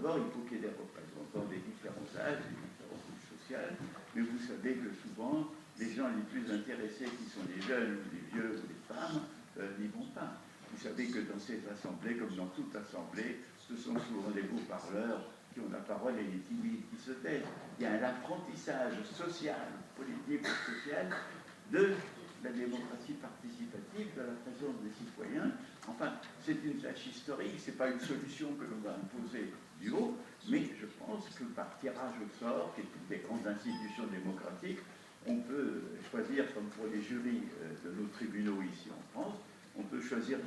d'abord, il faut qu'il y ait des représentants des différents âges, des différentes couches sociales, mais vous savez que souvent, les gens les plus intéressés, qui sont les jeunes, les vieux ou les femmes, n'y vont pas. Vous savez que dans ces assemblées, comme dans toute assemblée, ce sont souvent les beaux-parleurs qui ont la parole et les timides qui se taisent. Il y a un apprentissage social, politique et social de la démocratie participative, de la présence des citoyens. Enfin, c'est une tâche historique, ce n'est pas une solution que l'on va imposer du haut, mais je pense que par tirage au sort, qui est une des grandes institutions démocratiques, on peut choisir, comme pour les jurys de nos tribunaux ici en France, on peut choisir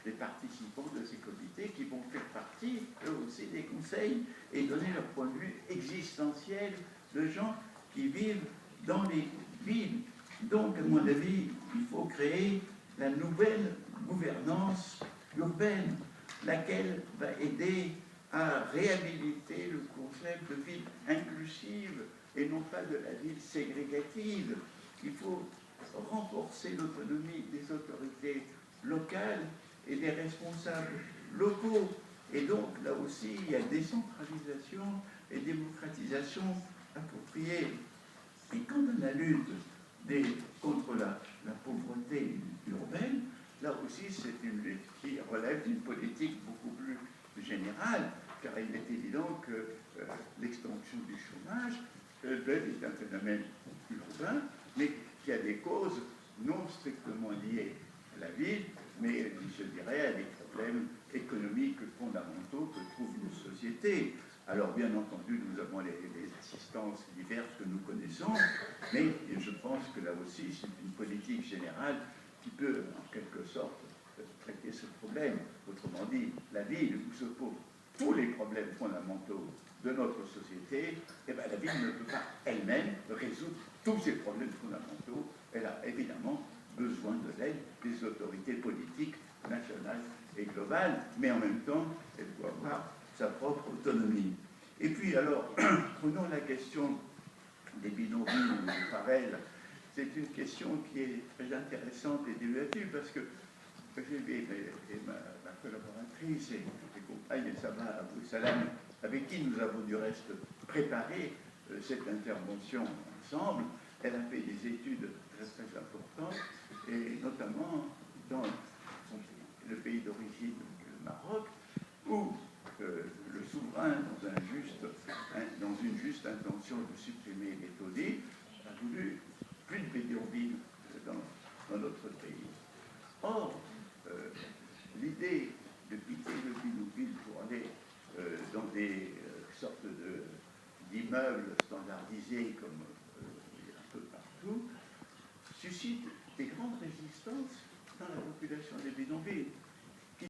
les participants de ces comités qui vont faire partie, eux aussi, des conseils et donner leur point de vue existentiel de gens qui vivent dans les villes. Donc, à mon avis, il faut créer la nouvelle gouvernance urbaine, laquelle va aider à réhabiliter le concept de ville inclusive et non pas de la ville ségrégative. Il faut renforcer l'autonomie des autorités locales et des responsables locaux. Et donc, là aussi, il y a décentralisation et démocratisation appropriée. Et quand on a lutte contre la pauvreté urbaine, là aussi, c'est une lutte qui relève d'une politique beaucoup plus générale, car il est évident que l'extension du chômage est un phénomène urbain, mais qui a des causes non strictement liées à la ville, mais je dirais à des problèmes économiques fondamentaux que trouve une société. Alors bien entendu, nous avons les assistances diverses que nous connaissons, mais je pense que là aussi, c'est une politique générale qui peut, en quelque sorte, traiter ce problème. Autrement dit, la ville où se posent tous les problèmes fondamentaux de notre société, eh bien, la ville ne peut pas elle-même résoudre tous ces problèmes fondamentaux. Elle a évidemment besoin de l'aide des autorités politiques nationales et globales, mais en même temps, elle doit avoir sa propre autonomie. Et puis alors, prenons la question des bidonvilles ou des parelles. C'est une question qui est très intéressante et débattue parce que ma collaboratrice et compagne Sama Abou Salam, avec qui nous avons du reste préparé cette intervention ensemble, elle a fait des études très, très importantes, et notamment dans le pays d'origine, le Maroc, où le souverain, dans une juste intention de supprimer les taudis, a voulu plus de bidonvilles dans notre pays. Or, l'idée de quitter le bidonville pour aller dans des sortes d'immeubles standardisés comme un peu partout suscite des grandes résistances dans la population des bidonvilles.